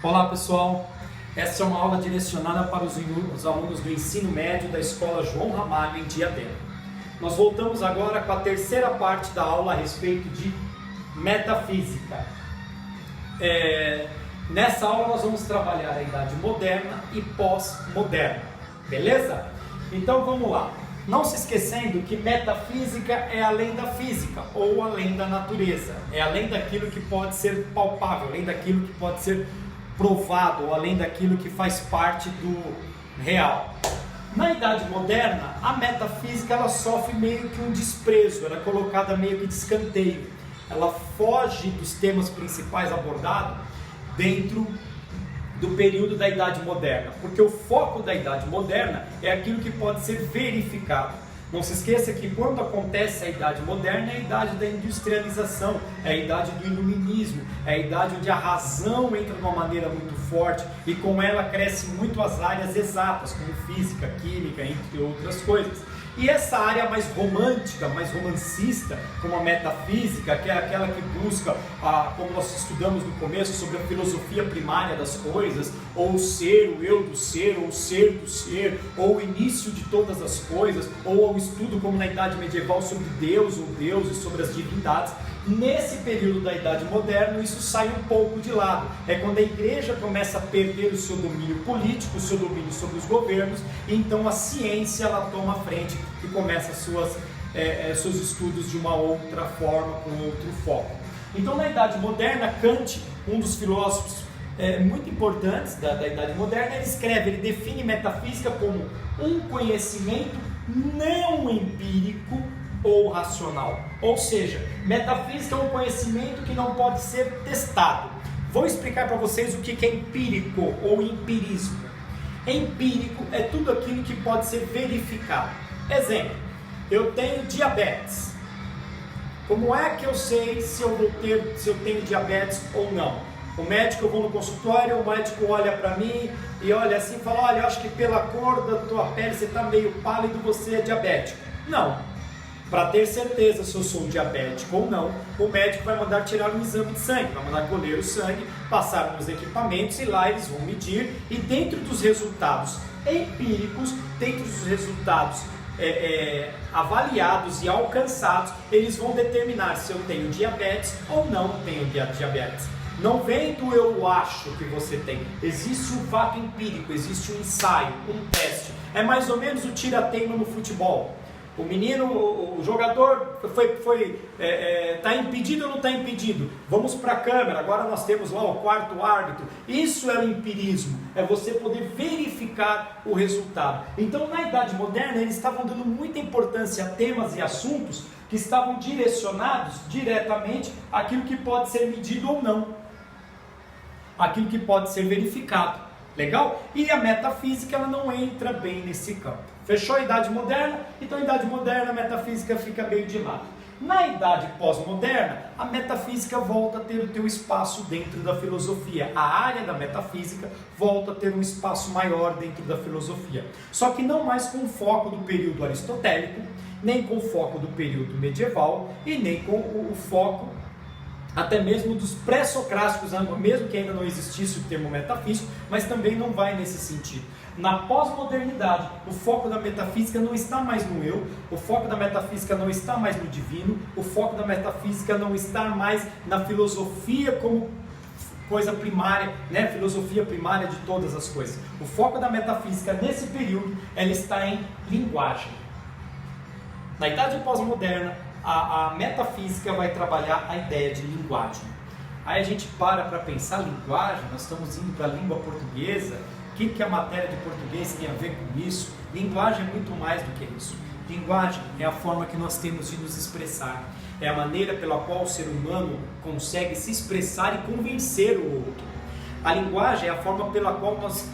Olá pessoal, essa é uma aula direcionada para os alunos do ensino médio da Escola João Ramalho em Diadema. Nós voltamos agora com a terceira parte da aula a respeito de metafísica. Nessa aula nós vamos trabalhar a idade moderna e pós-moderna, beleza? Então vamos lá. Não se esquecendo que metafísica é além da física ou além da natureza, é além daquilo que pode ser palpável, além daquilo que pode ser provado, ou além daquilo que faz parte do real. Na idade moderna, a metafísica ela sofre meio que um desprezo, ela é colocada meio que de escanteio, ela foge dos temas principais abordados dentro do período da Idade Moderna, porque o foco da Idade Moderna é aquilo que pode ser verificado. Não se esqueça que quando acontece a Idade Moderna é a idade da industrialização, é a idade do iluminismo, é a idade onde a razão entra de uma maneira muito forte e com ela crescem muito as áreas exatas, como física, química, entre outras coisas. E essa área mais romântica, mais romancista, como a metafísica, que é aquela que busca, como nós estudamos no começo, sobre a filosofia primária das coisas, ou o ser, o eu do ser, ou o ser do ser, ou o início de todas as coisas, ou o estudo, como na Idade Medieval, sobre Deus ou deuses, sobre as divindades. Nesse período da Idade Moderna, isso sai um pouco de lado. É quando a igreja começa a perder o seu domínio político, o seu domínio sobre os governos, e então a ciência ela toma a frente e começa seus estudos de uma outra forma, com outro foco. Então, na Idade Moderna, Kant, um dos filósofos muito importantes da Idade Moderna, ele define metafísica como um conhecimento não empírico ou racional. Ou seja, metafísica é um conhecimento que não pode ser testado. Vou explicar para vocês o que é empírico ou empirismo. Empírico é tudo aquilo que pode ser verificado. Exemplo, eu tenho diabetes. Como é que eu sei se eu tenho diabetes ou não? O médico, eu vou no consultório, o médico olha para mim e olha assim e fala: olha, eu acho que pela cor da tua pele você está meio pálido, você é diabético. Não. Para ter certeza se eu sou diabético ou não, o médico vai mandar tirar um exame de sangue, vai mandar colher o sangue, passar nos equipamentos e lá eles vão medir, e dentro dos resultados empíricos, dentro dos resultados avaliados e alcançados, eles vão determinar se eu tenho diabetes ou não tenho diabetes. Não vem do eu acho que você tem, existe um fato empírico, existe um ensaio, um teste. É mais ou menos o tira-teima no futebol. O menino, o jogador está impedido ou não está impedido? Vamos para a câmera, agora nós temos lá o quarto árbitro. Isso é o empirismo, é você poder verificar o resultado. Então, na Idade Moderna, eles estavam dando muita importância a temas e assuntos que estavam direcionados diretamente àquilo que pode ser medido ou não, aquilo que pode ser verificado. Legal? E a metafísica ela não entra bem nesse campo. Fechou a Idade Moderna? Então, a Idade Moderna, a metafísica fica meio de lado. Na Idade Pós-Moderna, a metafísica volta a ter o seu espaço dentro da filosofia. A área da metafísica volta a ter um espaço maior dentro da filosofia. Só que não mais com o foco do período aristotélico, nem com o foco do período medieval e nem com o foco até mesmo dos pré-socráticos, mesmo que ainda não existisse o termo metafísico, mas também não vai nesse sentido. Na pós-modernidade, o foco da metafísica não está mais no eu, o foco da metafísica não está mais no divino, o foco da metafísica não está mais na filosofia como coisa primária, né? Filosofia primária de todas as coisas. O foco da metafísica nesse período, ela está em linguagem. Na idade pós-moderna, a metafísica vai trabalhar a ideia de linguagem. Aí a gente para pensar linguagem, nós estamos indo para a língua portuguesa. O que a matéria de português tem a ver com isso? Linguagem é muito mais do que isso. Linguagem é a forma que nós temos de nos expressar. É a maneira pela qual o ser humano consegue se expressar e convencer o outro. A linguagem é a forma pela qual nós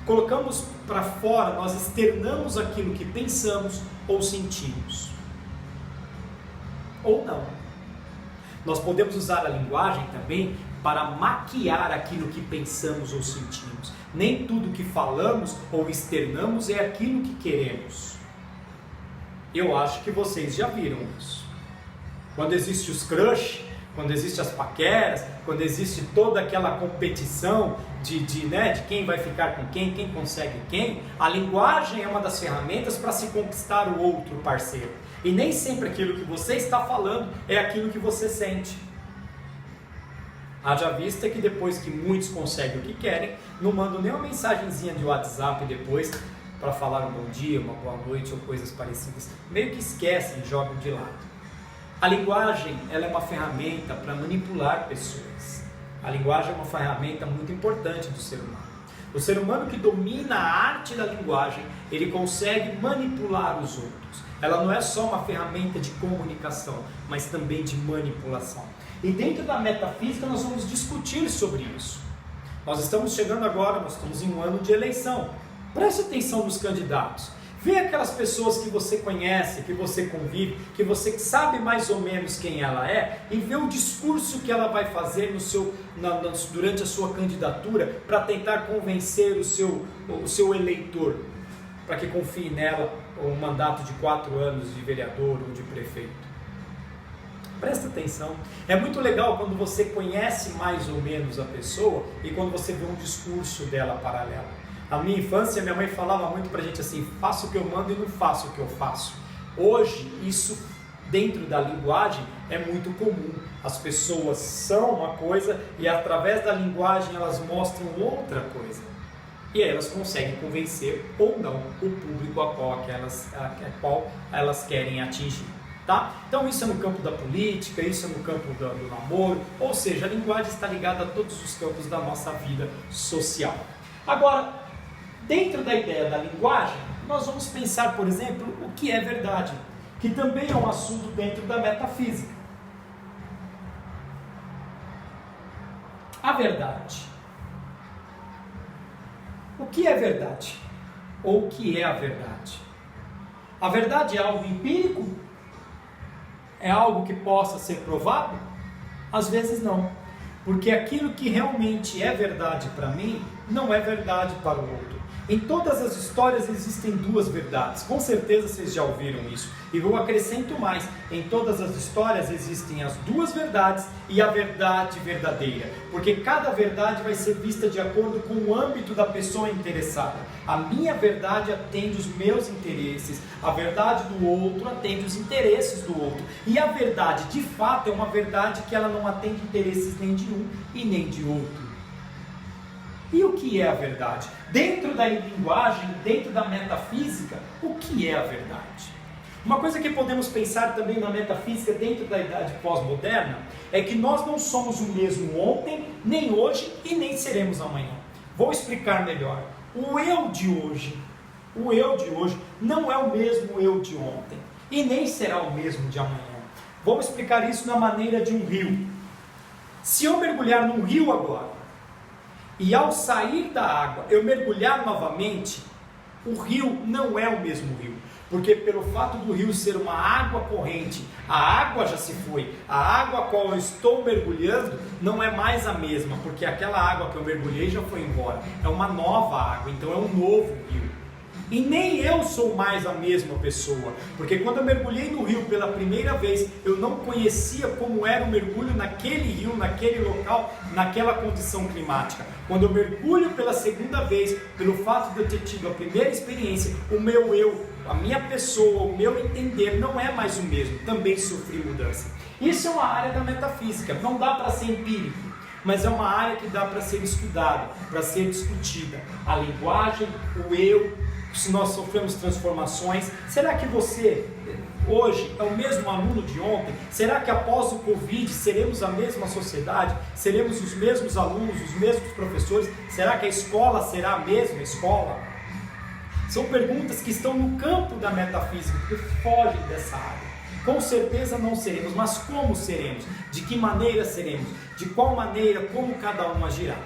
colocamos para fora, nós externamos aquilo que pensamos ou sentimos. Ou não. Nós podemos usar a linguagem também para maquiar aquilo que pensamos ou sentimos. Nem tudo que falamos ou externamos é aquilo que queremos. Eu acho que vocês já viram isso. Quando existe os crush, quando existem as paqueras, quando existe toda aquela competição de quem vai ficar com quem consegue quem, a linguagem é uma das ferramentas para se conquistar o outro parceiro. E nem sempre aquilo que você está falando é aquilo que você sente. Haja vista que depois que muitos conseguem o que querem, não mandam nem uma mensagenzinha de WhatsApp depois para falar um bom dia, uma boa noite ou coisas parecidas. Meio que esquecem, jogam de lado. A linguagem, ela é uma ferramenta para manipular pessoas. A linguagem é uma ferramenta muito importante do ser humano. O ser humano que domina a arte da linguagem, ele consegue manipular os outros. Ela não é só uma ferramenta de comunicação, mas também de manipulação. E dentro da metafísica nós vamos discutir sobre isso. Nós estamos chegando agora, nós estamos em um ano de eleição. Preste atenção nos candidatos. Vê aquelas pessoas que você conhece, que você convive, que você sabe mais ou menos quem ela é, e vê o discurso que ela vai fazer durante a sua candidatura para tentar convencer o seu eleitor, para que confie nela um mandato de 4 anos de vereador ou de prefeito. Presta atenção, é muito legal quando você conhece mais ou menos a pessoa e quando você vê um discurso dela paralelo. Na minha infância, minha mãe falava muito pra gente assim, faço o que eu mando e não faço o que eu faço. Hoje, isso dentro da linguagem é muito comum. As pessoas são uma coisa e através da linguagem elas mostram outra coisa. E aí elas conseguem convencer ou não o público a qual elas querem atingir. Tá? Então isso é no campo da política, isso é no campo do namoro, ou seja, a linguagem está ligada a todos os campos da nossa vida social. Agora, dentro da ideia da linguagem, nós vamos pensar, por exemplo, o que é verdade, que também é um assunto dentro da metafísica. A verdade. O que é verdade? Ou o que é a verdade? A verdade é algo empírico? É algo que possa ser provado? Às vezes não, porque aquilo que realmente é verdade para mim, não é verdade para o outro. Em todas as histórias existem 2 verdades, com certeza vocês já ouviram isso. E eu acrescento mais, em todas as histórias existem as 2 verdades e a verdade verdadeira, porque cada verdade vai ser vista de acordo com o âmbito da pessoa interessada. A minha verdade atende os meus interesses, a verdade do outro atende os interesses do outro. E a verdade, de fato, é uma verdade que ela não atende interesses nem de um e nem de outro. E o que é a verdade? Dentro da linguagem, dentro da metafísica, o que é a verdade? Uma coisa que podemos pensar também na metafísica dentro da idade pós-moderna é que nós não somos o mesmo ontem, nem hoje e nem seremos amanhã. Vou explicar melhor. O eu de hoje não é o mesmo eu de ontem e nem será o mesmo de amanhã. Vamos explicar isso na maneira de um rio. Se eu mergulhar num rio agora, e ao sair da água eu mergulhar novamente, o rio não é o mesmo rio. Porque pelo fato do rio ser uma água corrente, a água já se foi. A água a qual eu estou mergulhando não é mais a mesma, porque aquela água que eu mergulhei já foi embora. É uma nova água, então é um novo rio. E nem eu sou mais a mesma pessoa, porque quando eu mergulhei no rio pela primeira vez, eu não conhecia como era o mergulho naquele rio, naquele local, naquela condição climática. Quando eu mergulho pela segunda vez, pelo fato de eu ter tido a primeira experiência, o meu eu, a minha pessoa, o meu entender não é mais o mesmo, também sofri mudança. Isso é uma área da metafísica, não dá para ser empírico, mas é uma área que dá para ser estudada, para ser discutida. A linguagem, o eu, se nós sofremos transformações, será que você hoje é o mesmo aluno de ontem? Será que após o Covid seremos a mesma sociedade? Seremos os mesmos alunos, os mesmos professores? Será que a escola será a mesma escola? São perguntas que estão no campo da metafísica, que fogem dessa área. Com certeza não seremos, mas como seremos? De que maneira seremos? De qual maneira, como cada um agirá?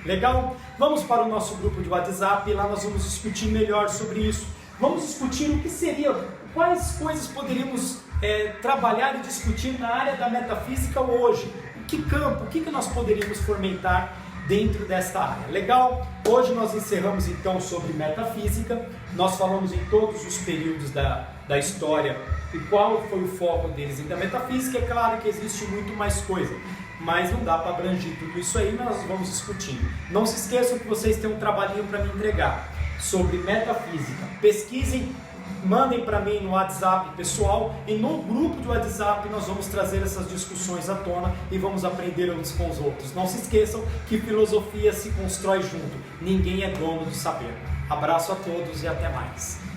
Legal? Vamos para o nosso grupo de WhatsApp e lá nós vamos discutir melhor sobre isso. Vamos discutir o que seria, quais coisas poderíamos trabalhar e discutir na área da metafísica hoje. Que campo, o que nós poderíamos fomentar dentro desta área. Legal? Hoje nós encerramos então sobre metafísica. Nós falamos em todos os períodos da história e qual foi o foco deles. E da metafísica, é claro que existe muito mais coisa, mas não dá para abranger tudo isso aí, nós vamos discutindo. Não se esqueçam que vocês têm um trabalhinho para me entregar sobre metafísica. Pesquisem, mandem para mim no WhatsApp pessoal, e no grupo do WhatsApp nós vamos trazer essas discussões à tona e vamos aprender uns com os outros. Não se esqueçam que filosofia se constrói junto, ninguém é dono do saber. Abraço a todos e até mais.